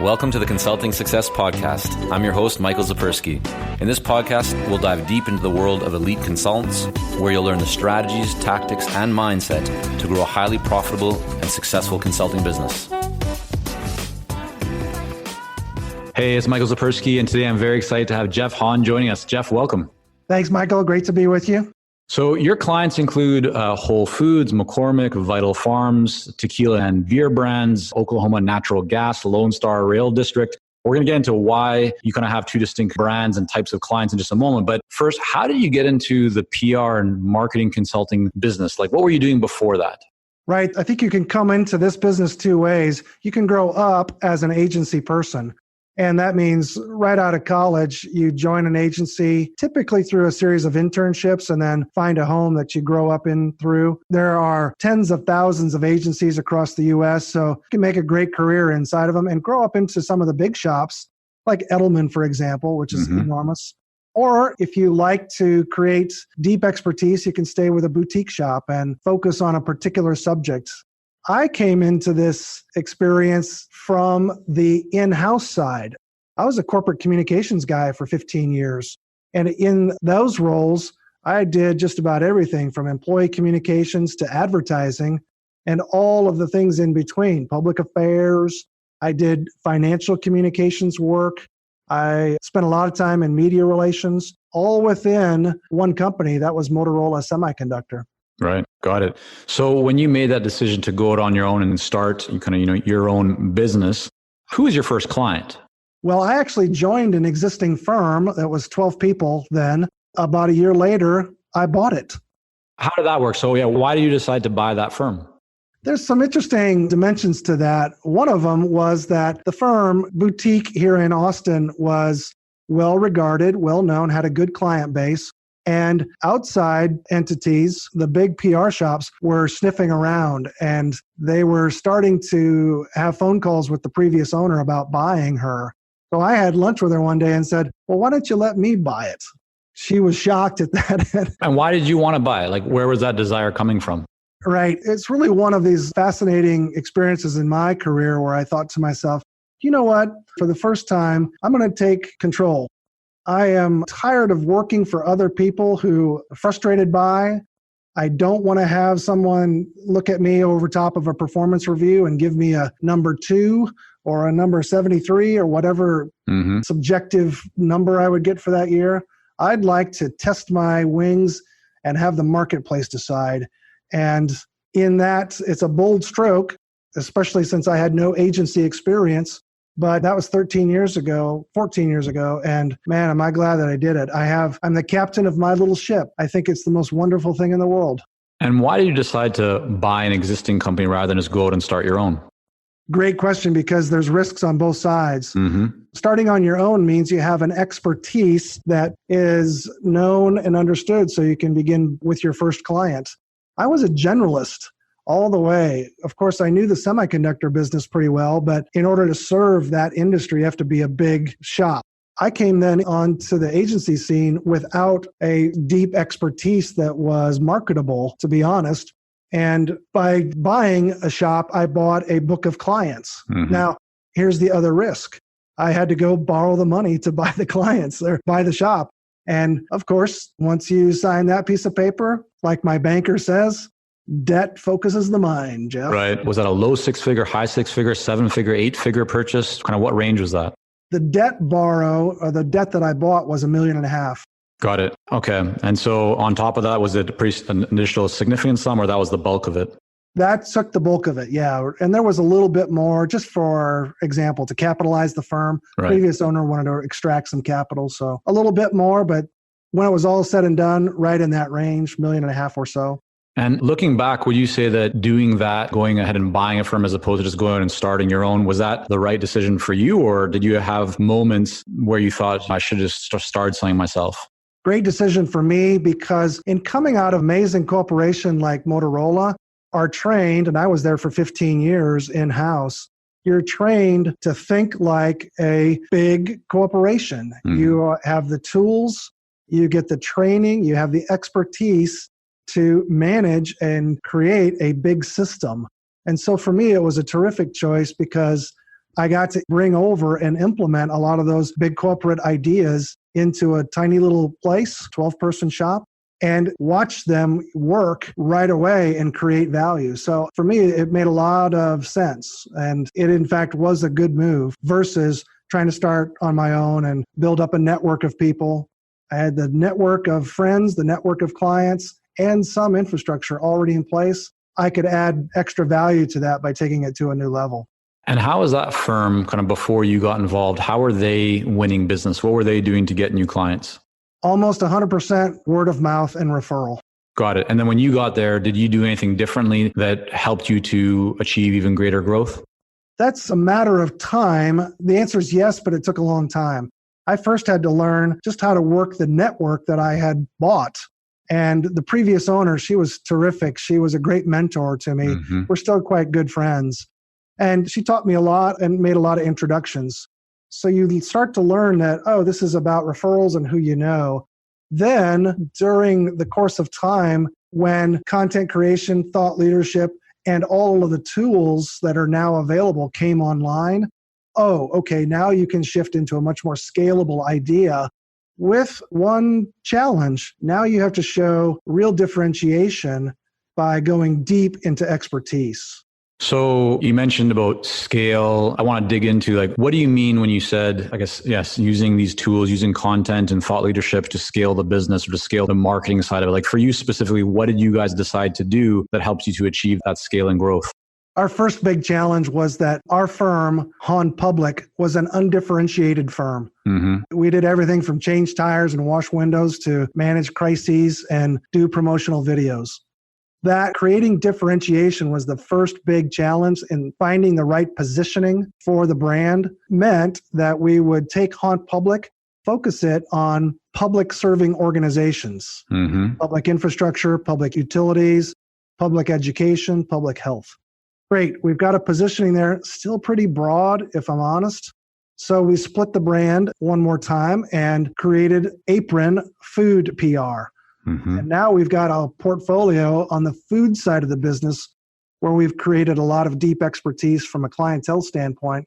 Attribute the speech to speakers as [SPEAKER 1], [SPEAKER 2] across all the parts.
[SPEAKER 1] Welcome to the Consulting Success Podcast. I'm your host, Michael Zapersky. In this podcast, we'll dive deep into the world of elite consultants, where you'll learn the strategies, tactics, and mindset to grow a highly profitable and successful consulting business. Hey, it's Michael Zapersky, and today I'm very excited to have Jeff Hahn joining us. Jeff, welcome.
[SPEAKER 2] Thanks, Michael. Great to be with you.
[SPEAKER 1] So your clients include Whole Foods, McCormick, Vital Farms, tequila and beer brands, Oklahoma Natural Gas, Lone Star Rail District. We're going to get into why you kind of have two distinct brands and types of clients in just a moment. But first, how did you get into the PR and marketing consulting business? Like, what were you doing before that?
[SPEAKER 2] Right. I think you can come into this business two ways. You can grow up as an agency person. And that means right out of college, you join an agency, typically through a series of internships, and then find a home that you grow up in through. There are tens of thousands of agencies across the U.S., so you can make a great career inside of them and grow up into some of the big shops, like Edelman, for example, which is enormous. Or if you like to create deep expertise, you can stay with a boutique shop and focus on a particular subject. I came into this experience from the in-house side. I was a corporate communications guy for 15 years. And in those roles, I did just about everything from employee communications to advertising and all of the things in between, public affairs. I did financial communications work. I spent a lot of time in media relations, all within one company. That was Motorola Semiconductor.
[SPEAKER 1] Right. Got it. So when you made that decision to go out on your own and start your own business, who was your first client?
[SPEAKER 2] Well, I actually joined an existing firm that was 12 people then. About a year later, I bought it.
[SPEAKER 1] How did that work? So why did you decide to buy that firm?
[SPEAKER 2] There's some interesting dimensions to that. One of them was that the firm, boutique here in Austin, was well regarded, well known, had a good client base. And outside entities, the big PR shops were sniffing around, and they were starting to have phone calls with the previous owner about buying her. So I had lunch with her one day and said, well, why don't you let me buy it? She was shocked at that.
[SPEAKER 1] And why did you want to buy it? Like, where was that desire coming from?
[SPEAKER 2] Right. It's really one of these fascinating experiences in my career where I thought to myself, you know what? For the first time, I'm going to take control. I am tired of working for other people who are frustrated by. I don't want to have someone look at me over top of a performance review and give me a number 2 or a number 73 or whatever subjective number I would get for that year. I'd like to test my wings and have the marketplace decide. And in that, it's a bold stroke, especially since I had no agency experience. But that was 14 years ago. And man, am I glad that I did it. I'm the captain of my little ship. I think it's the most wonderful thing in the world.
[SPEAKER 1] And why did you decide to buy an existing company rather than just go out and start your own?
[SPEAKER 2] Great question, because there's risks on both sides. Starting on your own means you have an expertise that is known and understood, so you can begin with your first client. I was a generalist all the way. Of course, I knew the semiconductor business pretty well, but in order to serve that industry, you have to be a big shop. I came then onto the agency scene without a deep expertise that was marketable, to be honest. And by buying a shop, I bought a book of clients. Now, here's the other risk. I had to go borrow the money to buy the clients or buy the shop. And of course, once you sign that piece of paper, like my banker says, debt focuses the mind, Jeff.
[SPEAKER 1] Right. Was that a low 6-figure, high 6-figure, 7-figure, 8-figure purchase? Kind of what range was that?
[SPEAKER 2] The debt that I bought was $1.5 million.
[SPEAKER 1] Got it. Okay. And so on top of that, was it an initial significant sum, or that was the bulk of it?
[SPEAKER 2] That took the bulk of it, yeah. And there was a little bit more, just for example, to capitalize the firm.
[SPEAKER 1] Right.
[SPEAKER 2] Previous owner wanted to extract some capital, so a little bit more, but when it was all said and done, right in that range, $1.5 million or so.
[SPEAKER 1] And looking back, would you say that doing that, going ahead and buying a firm as opposed to just going out and starting your own, was that the right decision for you? Or did you have moments where you thought, I should just start something myself?
[SPEAKER 2] Great decision for me, because in coming out of amazing corporation like Motorola, are trained, and I was there for 15 years in-house, you're trained to think like a big corporation. You have the tools, you get the training, you have the expertise to manage and create a big system. And so for me, it was a terrific choice because I got to bring over and implement a lot of those big corporate ideas into a tiny little place, 12-person shop, and watch them work right away and create value. So for me, it made a lot of sense. And it, in fact, was a good move versus trying to start on my own and build up a network of people. I had the network of friends, the network of clients, and some infrastructure already in place. I could add extra value to that by taking it to a new level.
[SPEAKER 1] And how was that firm kind of before you got involved? How were they winning business? What were they doing to get new clients?
[SPEAKER 2] Almost 100% word of mouth and referral.
[SPEAKER 1] Got it. And then when you got there, did you do anything differently that helped you to achieve even greater growth?
[SPEAKER 2] That's a matter of time. The answer is yes, but it took a long time. I first had to learn just how to work the network that I had bought. And the previous owner, she was terrific. She was a great mentor to me. We're still quite good friends. And she taught me a lot and made a lot of introductions. So you start to learn that, oh, this is about referrals and who you know. Then during the course of time, when content creation, thought leadership, and all of the tools that are now available came online, oh, okay, now you can shift into a much more scalable idea with one challenge. Now you have to show real differentiation by going deep into expertise.
[SPEAKER 1] So you mentioned about scale. I want to dig into like, what do you mean when you said, I guess, yes, using these tools, using content and thought leadership to scale the business or to scale the marketing side of it? Like for you specifically, what did you guys decide to do that helps you to achieve that scale and growth?
[SPEAKER 2] Our first big challenge was that our firm, Hahn Public, was an undifferentiated firm. We did everything from change tires and wash windows to manage crises and do promotional videos. That creating differentiation was the first big challenge, and finding the right positioning for the brand meant that we would take Hahn Public, focus it on public serving organizations, public infrastructure, public utilities, public education, public health. Great. We've got a positioning there, still pretty broad, if I'm honest. So we split the brand one more time and created Apron Food PR. And now we've got a portfolio on the food side of the business where we've created a lot of deep expertise from a clientele standpoint.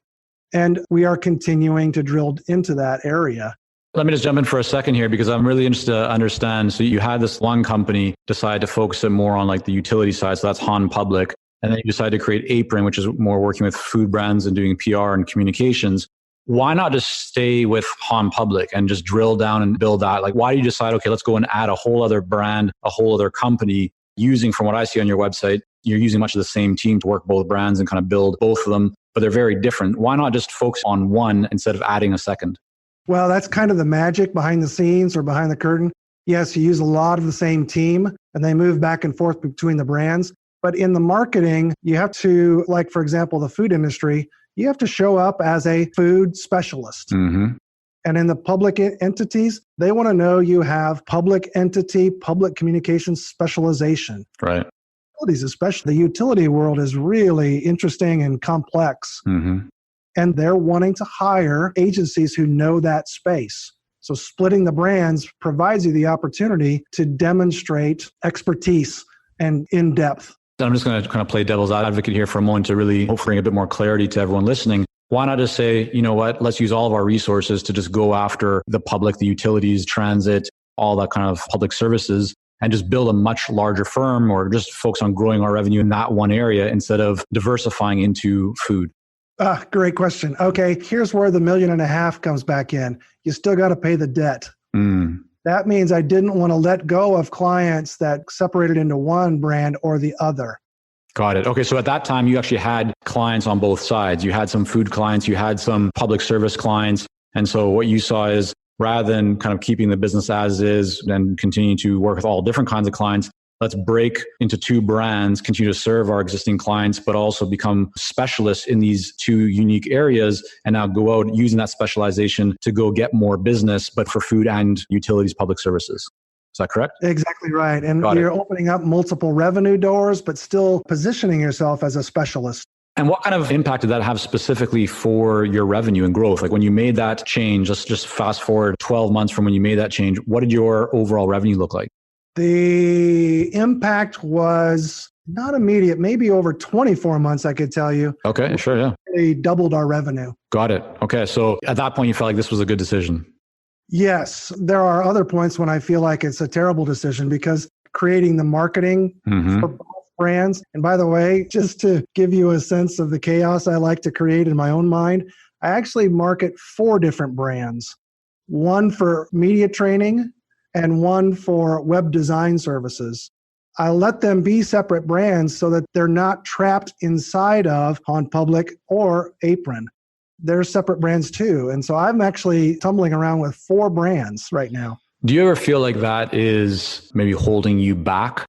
[SPEAKER 2] And we are continuing to drill into that area.
[SPEAKER 1] Let me just jump in for a second here because I'm really interested to understand. So you had this one company decide to focus it more on like the utility side. So that's Hahn Public. And then you decided to create Apron, which is more working with food brands and doing PR and communications. Why not just stay with Hahn Public and just drill down and build that? Like, why do you decide, okay, let's go and add a whole other brand, a whole other company using, from what I see on your website, you're using much of the same team to work both brands and kind of build both of them, but they're very different. Why not just focus on one instead of adding a second?
[SPEAKER 2] Well, that's kind of the magic behind the scenes or behind the curtain. Yes, you use a lot of the same team and they move back and forth between the brands. But in the marketing, you have to, like, for example, the food industry, you have to show up as a food specialist. And in the public entities, they want to know you have public entity, public communications specialization.
[SPEAKER 1] Right.
[SPEAKER 2] Utilities, especially the utility world, is really interesting and complex. And they're wanting to hire agencies who know that space. So splitting the brands provides you the opportunity to demonstrate expertise and in-depth.
[SPEAKER 1] I'm just going to kind of play devil's advocate here for a moment to really hopefully bring a bit more clarity to everyone listening. Why not just say, you know what, let's use all of our resources to just go after the public, the utilities, transit, all that kind of public services, and just build a much larger firm or just focus on growing our revenue in that one area instead of diversifying into food?
[SPEAKER 2] Great question. Okay, here's where the $1.5 million comes back in. You still got to pay the debt. That means I didn't want to let go of clients that separated into one brand or the other.
[SPEAKER 1] Got it. Okay. So at that time, you actually had clients on both sides. You had some food clients, you had some public service clients. And so what you saw is rather than kind of keeping the business as is and continuing to work with all different kinds of clients, let's break into two brands, continue to serve our existing clients, but also become specialists in these two unique areas and now go out using that specialization to go get more business, but for food and utilities, public services. Is that correct?
[SPEAKER 2] Exactly right. And you're opening up multiple revenue doors, but still positioning yourself as a specialist.
[SPEAKER 1] And what kind of impact did that have specifically for your revenue and growth? Like when you made that change, let's just fast forward 12 months from when you made that change, what did your overall revenue look like?
[SPEAKER 2] The impact was Not immediate, maybe over 24 months, I could tell you.
[SPEAKER 1] Okay, sure, yeah.
[SPEAKER 2] They doubled our revenue.
[SPEAKER 1] Got it. Okay, so at that point, you felt like this was a good decision.
[SPEAKER 2] Yes, there are other points when I feel like it's a terrible decision because creating the marketing for both brands. And by the way, just to give you a sense of the chaos I like to create in my own mind, I actually market 4 different brands. One for media training and one for web design services. I let them be separate brands so that they're not trapped inside of Hahn Public or Apron. They're separate brands too. And so I'm actually tumbling around with 4 brands right now.
[SPEAKER 1] Do you ever feel like that is maybe holding you back?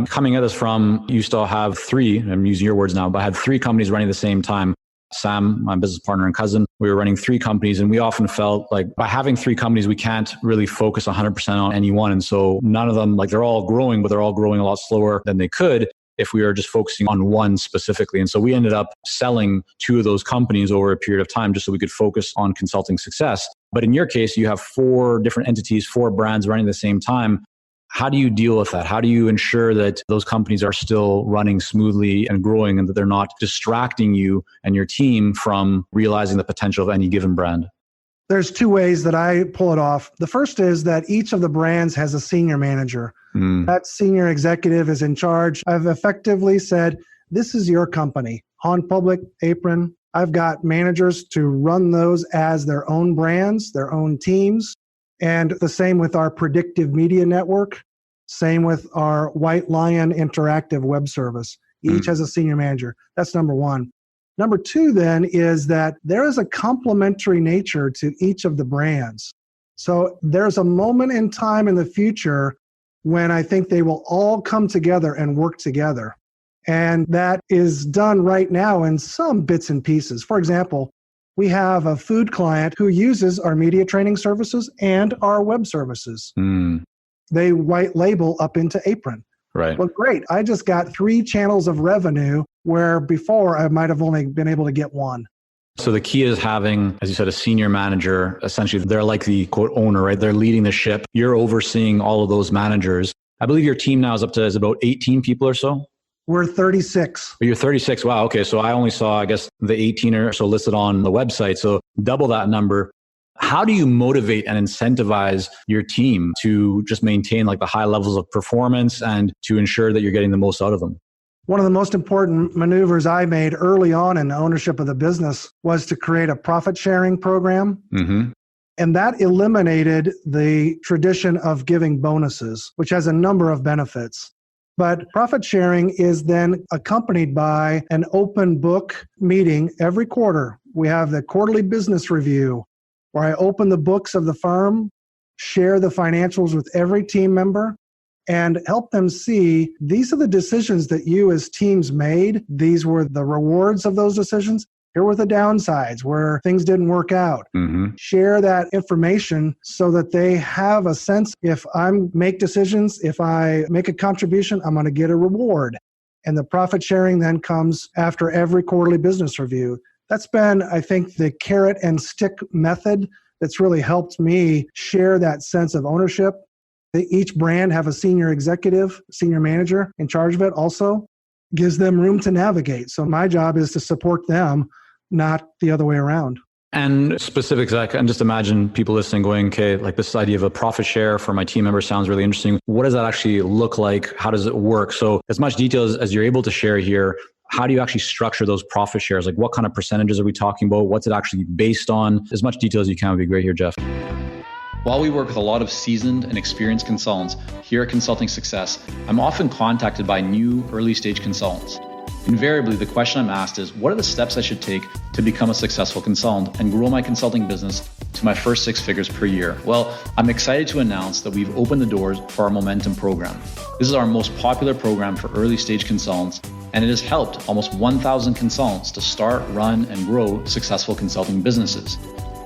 [SPEAKER 1] Coming at us from, you still have 3, I'm using your words now, but I had 3 companies running at the same time. Sam, my business partner and cousin, we were running 3 companies, and we often felt like by having 3 companies, we can't really focus 100% on any one. And so none of them, like they're all growing, but they're all growing a lot slower than they could if we were just focusing on one specifically. And so we ended up selling 2 of those companies over a period of time just so we could focus on consulting success. But in your case, you have 4 different entities, 4 brands running at the same time. How do you deal with that? How do you ensure that those companies are still running smoothly and growing and that they're not distracting you and your team from realizing the potential of any given brand?
[SPEAKER 2] There's 2 ways that I pull it off. The first is that each of the brands has a senior manager. That senior executive is in charge. I've effectively said, this is your company, Hahn Public, Apron. I've got managers to run those as their own brands, their own teams. And the same with our predictive media network, same with our White Lion interactive web service. Each has a senior manager. That's number 1. Number 2 then is that there is a complementary nature to each of the brands. So there's a moment in time in the future when I think they will all come together and work together. And that is done right now in some bits and pieces. For example, we have a food client who uses our media training services and our web services. They white label up into Apron.
[SPEAKER 1] Right.
[SPEAKER 2] Well, great. I just got 3 channels of revenue where before I might have only been able to get 1.
[SPEAKER 1] So the key is having, as you said, a senior manager. Essentially, they're like the quote owner, right? They're leading the ship. You're overseeing all of those managers. I believe your team now is about 18 people or so.
[SPEAKER 2] We're 36.
[SPEAKER 1] But you're 36. Wow. Okay. So I only saw, I guess, the 18 or so listed on the website. So double that number. How do you motivate and incentivize your team to just maintain like the high levels of performance and to ensure that you're getting the most out of them?
[SPEAKER 2] One of the most important maneuvers I made early on in the ownership of the business was to create a profit sharing program. And that eliminated the tradition of giving bonuses, which has a number of benefits. But profit sharing is then accompanied by an open book meeting every quarter. We have the quarterly business review where I open the books of the firm, share the financials with every team member, and help them see these are the decisions that you as teams made. These were the rewards of those decisions. Here were the downsides where things didn't work out. Share that information so that they have a sense, if I make decisions, if I make a contribution, I'm going to get a reward. And the profit sharing then comes after every quarterly business review. That's been, I think, the carrot and stick method that's really helped me share that sense of ownership. Each brand have a senior executive, senior manager in charge of it also. Gives them room to navigate. So my job is to support them, not the other way around.
[SPEAKER 1] And specifics, I can just imagine people listening going, okay, like this idea of a profit share for my team members sounds really interesting. What does that actually look like? How does it work? So as much details as you're able to share here, how do you actually structure those profit shares? Like what kind of percentages are we talking about? What's it actually based on? As much detail as you can would be great here, Jeff. While we work with a lot of seasoned and experienced consultants here at Consulting Success, I'm often contacted by new early stage consultants. Invariably, the question I'm asked is, what are the steps I should take to become a successful consultant and grow my consulting business to my first 6 figures per year? Well, I'm excited to announce that we've opened the doors for our Momentum program. This is our most popular program for early stage consultants, and it has helped almost 1,000 consultants to start, run, and grow successful consulting businesses.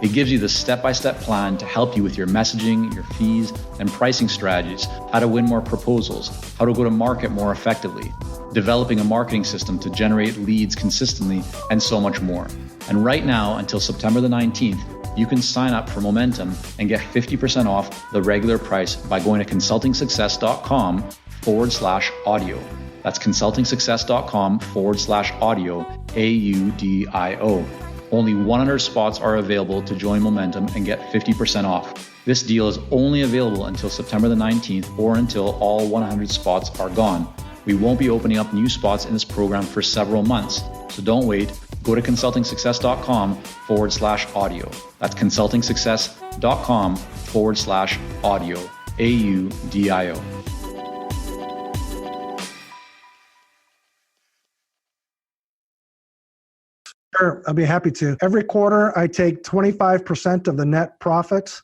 [SPEAKER 1] It gives you the step-by-step plan to help you with your messaging, your fees, and pricing strategies, how to win more proposals, how to go to market more effectively, developing a marketing system to generate leads consistently, and so much more. And right now, until September the 19th, you can sign up for Momentum and get 50% off the regular price by going to consultingsuccess.com/audio. That's consultingsuccess.com/audio, AUDIO. Only 100 spots are available to join Momentum and get 50% off. This deal is only available until September the 19th or until all 100 spots are gone. We won't be opening up new spots in this program for several months, so don't wait. Go to consultingsuccess.com/audio. That's consultingsuccess.com/audio, AUDIO.
[SPEAKER 2] Sure, I'll be happy to. Every quarter, I take 25% of the net profits,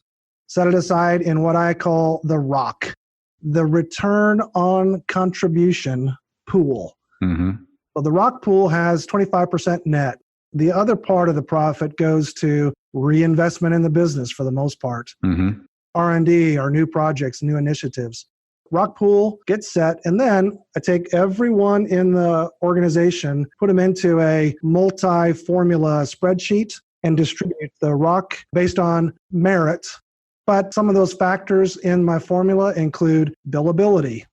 [SPEAKER 2] set it aside in what I call the ROC, the return on contribution pool. Well, the ROC pool has 25% net. The other part of the profit goes to reinvestment in the business for the most part. R&D, our new projects, new initiatives. ROC pool gets set, and then I take everyone in the organization, put them into a multi-formula spreadsheet, and distribute the ROC based on merit. But some of those factors in my formula include billability.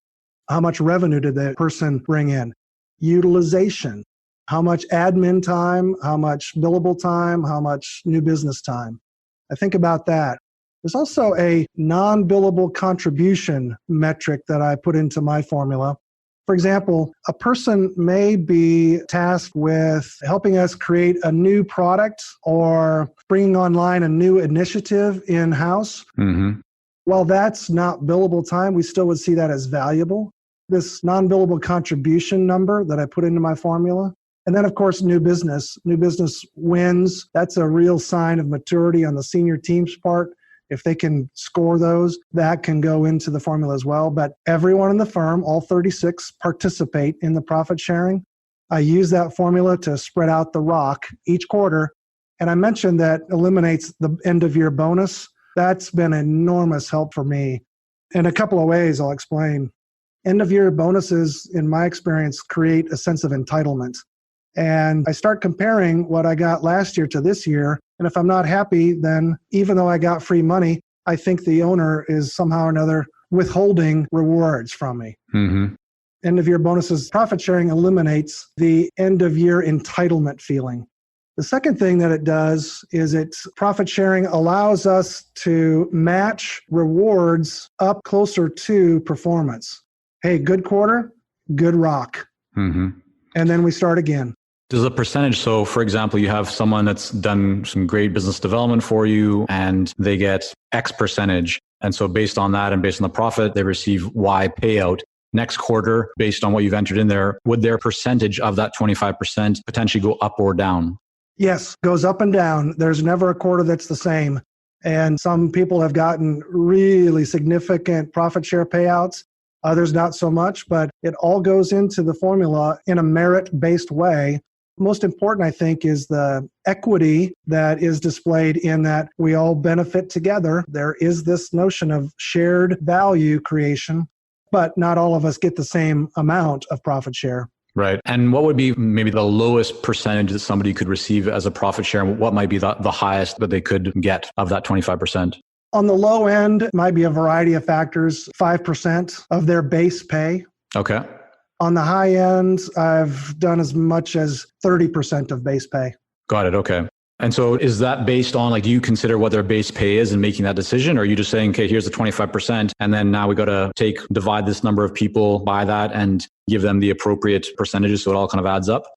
[SPEAKER 2] How much revenue did the person bring in? Utilization. How much admin time? How much billable time? How much new business time? I think about that. There's also a non-billable contribution metric that I put into my formula. For example, a person may be tasked with helping us create a new product or bringing online a new initiative in-house. While that's not billable time, we still would see that as valuable. This non-billable contribution number that I put into my formula. And then, of course, new business wins. That's a real sign of maturity on the senior team's part. If they can score those, that can go into the formula as well. But everyone in the firm, all 36, participate in the profit sharing. I use that formula to spread out the ROC each quarter. And I mentioned that eliminates the end-of-year bonus. That's been enormous help for me. In a couple of ways, I'll explain. End-of-year bonuses, in my experience, create a sense of entitlement. And I start comparing what I got last year to this year. And if I'm not happy, then even though I got free money, I think the owner is somehow or another withholding rewards from me. End of year bonuses, profit sharing eliminates the end of year entitlement feeling. The second thing that it does is profit sharing allows us to match rewards up closer to performance. Hey, good quarter, good ROC. And then we start again.
[SPEAKER 1] Does a percentage, so for example, you have someone that's done some great business development for you and they get X percentage. And so based on that and based on the profit, they receive Y payout. Next quarter, based on what you've entered in there, would their percentage of that 25% potentially go up or down?
[SPEAKER 2] Yes, goes up and down. There's never a quarter that's the same. And some people have gotten really significant profit share payouts. Others not so much, but it all goes into the formula in a merit-based way. Most important, I think, is the equity that is displayed in that we all benefit together. There is this notion of shared value creation, but not all of us get the same amount of profit share.
[SPEAKER 1] Right. And what would be maybe the lowest percentage that somebody could receive as a profit share? And what might be the highest that they could get of that 25%?
[SPEAKER 2] On the low end, it might be a variety of factors, 5% of their base pay.
[SPEAKER 1] Okay.
[SPEAKER 2] On the high end, I've done as much as 30% of base pay.
[SPEAKER 1] Got it. Okay. And so is that based on, do you consider what their base pay is and making that decision? Or are you just saying, okay, here's the 25%, and then now we got to divide this number of people by that and give them the appropriate percentages so it all kind of adds up?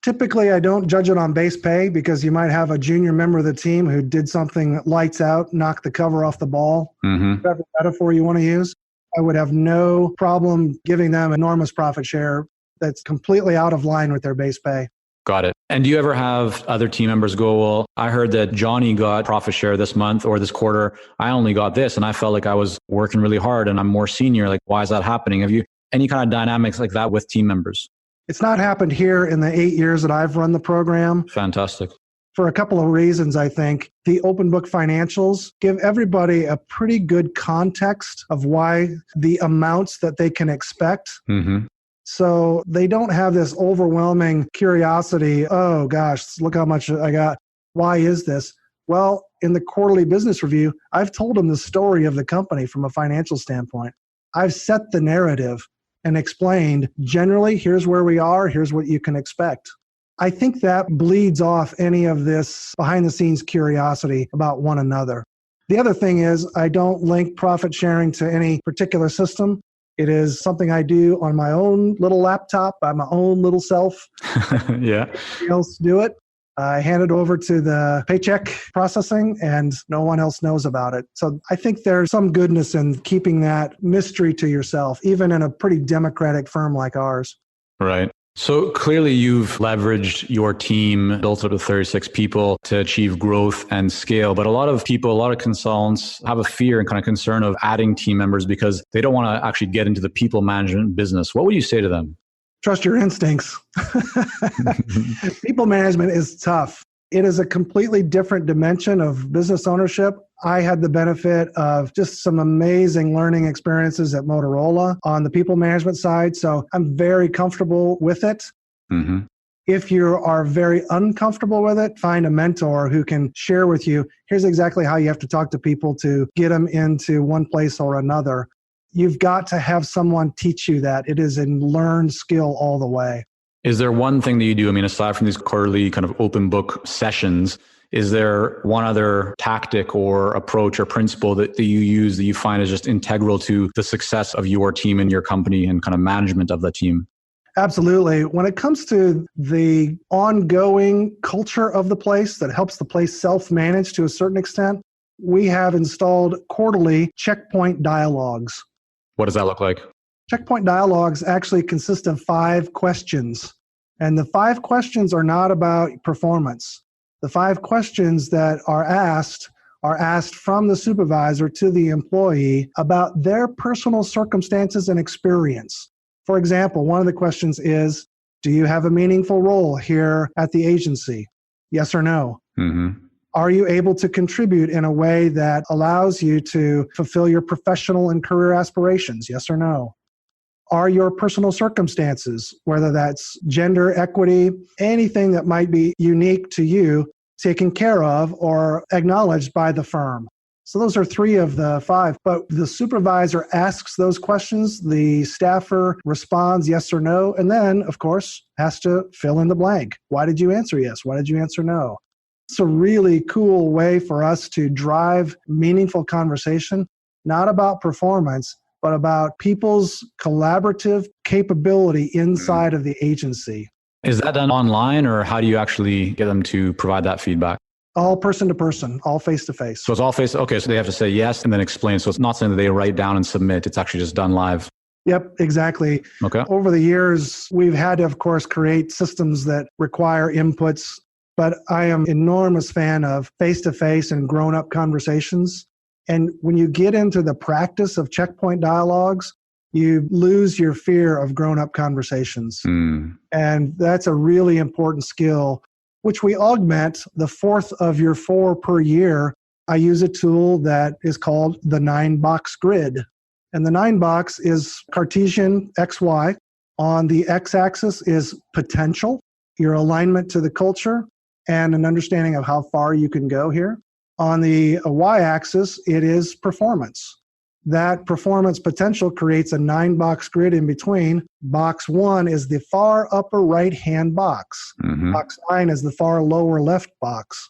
[SPEAKER 2] Typically, I don't judge it on base pay because you might have a junior member of the team who did something lights out, knocked the cover off the ball, whatever metaphor you want to use. I would have no problem giving them enormous profit share that's completely out of line with their base pay.
[SPEAKER 1] Got it. And do you ever have other team members go, well, I heard that Johnny got profit share this month or this quarter. I only got this and I felt like I was working really hard and I'm more senior. Why is that happening? Have you any kind of dynamics like that with team members?
[SPEAKER 2] It's not happened here in the 8 years that I've run the program.
[SPEAKER 1] Fantastic.
[SPEAKER 2] For a couple of reasons, I think. The open book financials give everybody a pretty good context of why the amounts that they can expect. So they don't have this overwhelming curiosity, oh gosh, look how much I got. Why is this? Well, in the quarterly business review, I've told them the story of the company from a financial standpoint. I've set the narrative. and explained, generally, here's where we are, here's what you can expect. I think that bleeds off any of this behind the scenes curiosity about one another. The other thing is I don't link profit sharing to any particular system. It is something I do on my own little laptop by my own little self.
[SPEAKER 1] Yeah.
[SPEAKER 2] Nobody else do it. I hand it over to the paycheck processing and no one else knows about it. So I think there's some goodness in keeping that mystery to yourself, even in a pretty democratic firm like ours.
[SPEAKER 1] Right. So clearly you've leveraged your team, built up to 36 people to achieve growth and scale. But a lot of people, a lot of consultants have a fear and kind of concern of adding team members because they don't want to actually get into the people management business. What would you say to them?
[SPEAKER 2] Trust your instincts. People management is tough. It is a completely different dimension of business ownership. I had the benefit of just some amazing learning experiences at Motorola on the people management side. So I'm very comfortable with it.
[SPEAKER 1] Mm-hmm.
[SPEAKER 2] If you are very uncomfortable with it, find a mentor who can share with you, here's exactly how you have to talk to people to get them into one place or another. You've got to have someone teach you that. It is a learned skill all the way.
[SPEAKER 1] Is there one thing that you do? I mean, aside from these quarterly kind of open book sessions, is there one other tactic or approach or principle that you use that you find is just integral to the success of your team and your company and kind of management of the team?
[SPEAKER 2] Absolutely. When it comes to the ongoing culture of the place that helps the place self-manage to a certain extent, we have installed quarterly checkpoint dialogues.
[SPEAKER 1] What does that look like?
[SPEAKER 2] Checkpoint dialogues actually consist of 5 questions. And the 5 questions are not about performance. The 5 questions that are asked from the supervisor to the employee about their personal circumstances and experience. For example, one of the questions is, do you have a meaningful role here at the agency? Yes or no?
[SPEAKER 1] Mm-hmm.
[SPEAKER 2] Are you able to contribute in a way that allows you to fulfill your professional and career aspirations? Yes or no? Are your personal circumstances, whether that's gender, equity, anything that might be unique to you, taken care of or acknowledged by the firm? So those are 3 of the 5. But the supervisor asks those questions, the staffer responds yes or no, and then, of course, has to fill in the blank. Why did you answer yes? Why did you answer no? It's a really cool way for us to drive meaningful conversation, not about performance, but about people's collaborative capability inside of the agency.
[SPEAKER 1] Is that done online or how do you actually get them to provide that feedback?
[SPEAKER 2] All person to person, all face to face.
[SPEAKER 1] So it's all face. Okay. So they have to say yes and then explain. So it's not something that they write down and submit. It's actually just done live.
[SPEAKER 2] Yep, exactly.
[SPEAKER 1] Okay.
[SPEAKER 2] Over the years, we've had to, of course, create systems that require inputs, but I am an enormous fan of face-to-face and grown-up conversations. And when you get into the practice of checkpoint dialogues, you lose your fear of grown-up conversations. And that's a really important skill, which we augment the 4th of your 4 per year. I use a tool that is called the 9-box grid. And the 9-box is Cartesian XY. On the x-axis is potential, your alignment to the culture, and an understanding of how far you can go here. On the y-axis, it is performance. That performance potential creates a 9-box grid in between. Box 1 is the far upper right-hand box. Mm-hmm. Box 9 is the far lower left box.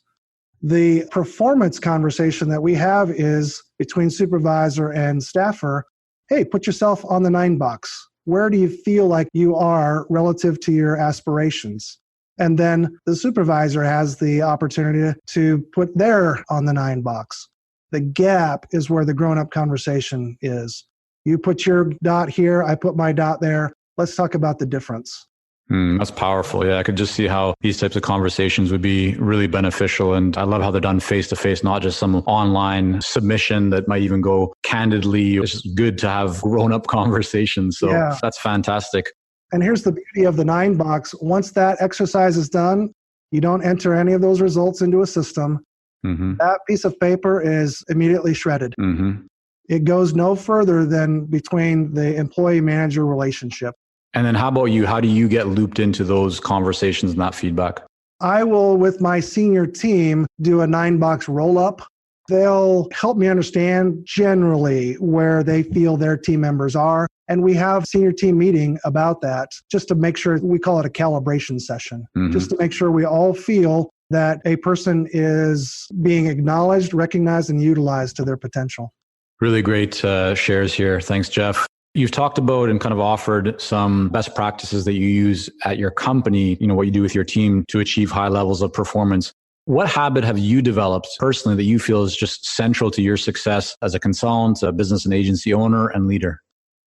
[SPEAKER 2] The performance conversation that we have is between supervisor and staffer. Hey, put yourself on the 9-box. Where do you feel like you are relative to your aspirations? And then the supervisor has the opportunity to put their on the 9-box. The gap is where the grown-up conversation is. You put your dot here, I put my dot there. Let's talk about the difference.
[SPEAKER 1] That's powerful. Yeah, I could just see how these types of conversations would be really beneficial. And I love how they're done face to face, not just some online submission that might even go candidly. It's just good to have grown-up conversations. So yeah. That's fantastic.
[SPEAKER 2] And here's the beauty of the 9-box. Once that exercise is done, you don't enter any of those results into a system. Mm-hmm. That piece of paper is immediately shredded. Mm-hmm. It goes no further than between the employee-manager relationship.
[SPEAKER 1] And then how about you? How do you get looped into those conversations and that feedback?
[SPEAKER 2] I will, with my senior team, do a 9-box roll-up. They'll help me understand generally where they feel their team members are. And we have senior team meeting about that just to make sure, we call it a calibration session, just to make sure we all feel that a person is being acknowledged, recognized, and utilized to their potential.
[SPEAKER 1] Really great shares here. Thanks, Jeff. You've talked about and kind of offered some best practices that you use at your company, what you do with your team to achieve high levels of performance. What habit have you developed personally that you feel is just central to your success as a consultant, a business and agency owner, and leader?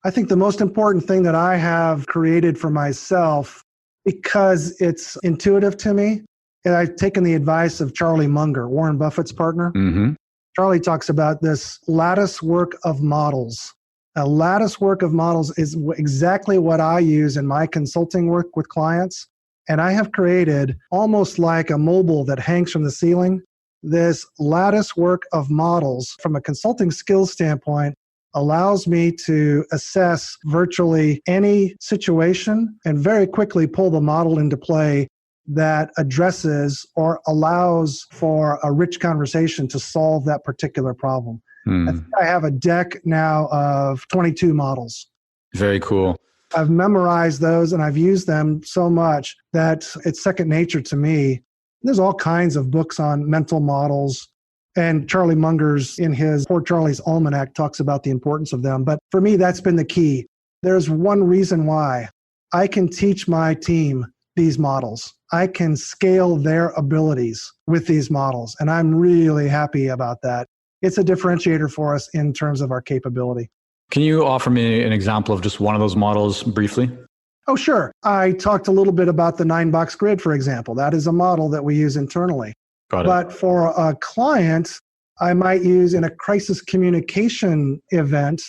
[SPEAKER 2] I think the most important thing that I have created for myself, because it's intuitive to me, and I've taken the advice of Charlie Munger, Warren Buffett's partner. Charlie talks about this lattice work of models. A lattice work of models is exactly what I use in my consulting work with clients. And I have created, almost like a mobile that hangs from the ceiling, this lattice work of models from a consulting skills standpoint allows me to assess virtually any situation and very quickly pull the model into play that addresses or allows for a rich conversation to solve that particular problem. I think I have a deck now of 22 models.
[SPEAKER 1] Very cool.
[SPEAKER 2] I've memorized those and I've used them so much that it's second nature to me. There's all kinds of books on mental models. And Charlie Munger's, in his Poor Charlie's Almanac, talks about the importance of them. But for me, that's been the key. There's one reason why I can teach my team these models. I can scale their abilities with these models. And I'm really happy about that. It's a differentiator for us in terms of our capability.
[SPEAKER 1] Can you offer me an example of just one of those models briefly?
[SPEAKER 2] Oh, sure. I talked a little bit about the 9-box grid, for example. That is a model that we use internally.
[SPEAKER 1] Got it.
[SPEAKER 2] But for a client, I might use in a crisis communication event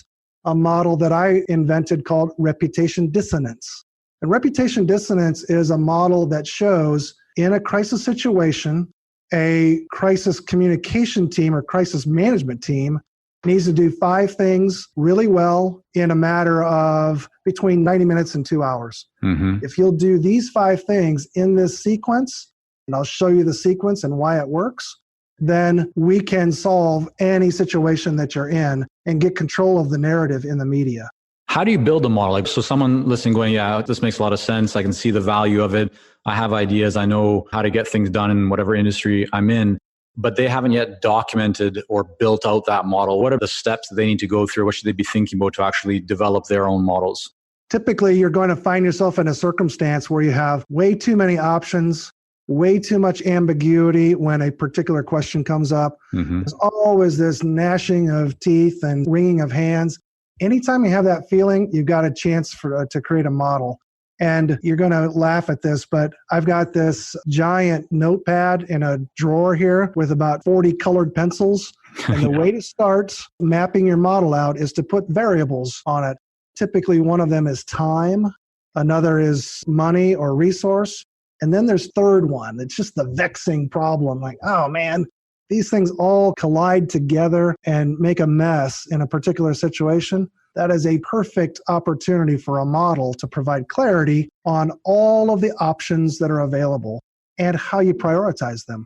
[SPEAKER 2] a model that I invented called reputation dissonance. And reputation dissonance is a model that shows in a crisis situation, a crisis communication team or crisis management team needs to do 5 things really well in a matter of between 90 minutes and 2 hours. If you'll do these 5 things in this sequence, and I'll show you the sequence and why it works, then we can solve any situation that you're in and get control of the narrative in the media.
[SPEAKER 1] How do you build a model? So someone listening going, yeah, this makes a lot of sense. I can see the value of it. I have ideas. I know how to get things done in whatever industry I'm in, but they haven't yet documented or built out that model. What are the steps that they need to go through? What should they be thinking about to actually develop their own models? Typically,
[SPEAKER 2] you're going to find yourself in a circumstance where you have way too many options, way too much ambiguity when a particular question comes up. There's always this gnashing of teeth and wringing of hands. Anytime you have that feeling, you've got a chance to create a model. And you're going to laugh at this, but I've got this giant notepad in a drawer here with about 40 colored pencils. And the way to start mapping your model out is to put variables on it. Typically, one of them is time. Another is money or resource. And then there's third one. It's just the vexing problem. Like, oh man, these things all collide together and make a mess in a particular situation. That is a perfect opportunity for a model to provide clarity on all of the options that are available and how you prioritize them.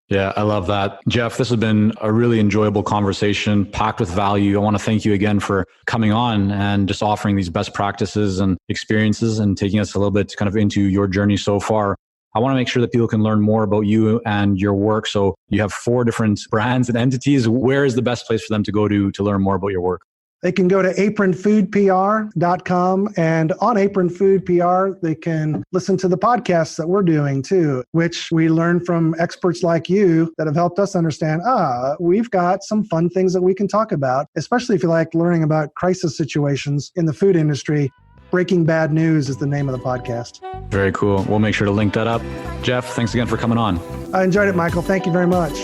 [SPEAKER 1] Yeah, I love that. Jeff, this has been a really enjoyable conversation, packed with value. I want to thank you again for coming on and just offering these best practices and experiences and taking us a little bit kind of into your journey so far. I want to make sure that people can learn more about you and your work. So you have 4 different brands and entities. Where is the best place for them to go to learn more about your work?
[SPEAKER 2] They can go to apronfoodpr.com, and on Apron Food PR, they can listen to the podcasts that we're doing too, which we learn from experts like you that have helped us understand, we've got some fun things that we can talk about, especially if you like learning about crisis situations in the food industry. Breaking Bad News is the name of the podcast.
[SPEAKER 1] Very cool. We'll make sure to link that up. Jeff, thanks again for coming on.
[SPEAKER 2] I enjoyed it, Michael. Thank you very much.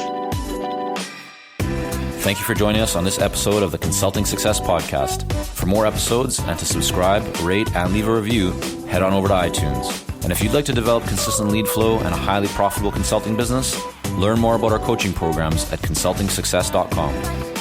[SPEAKER 3] Thank you for joining us on this episode of the Consulting Success Podcast. For more episodes and to subscribe, rate, and leave a review, head on over to iTunes. And if you'd like to develop consistent lead flow and a highly profitable consulting business, learn more about our coaching programs at consultingsuccess.com.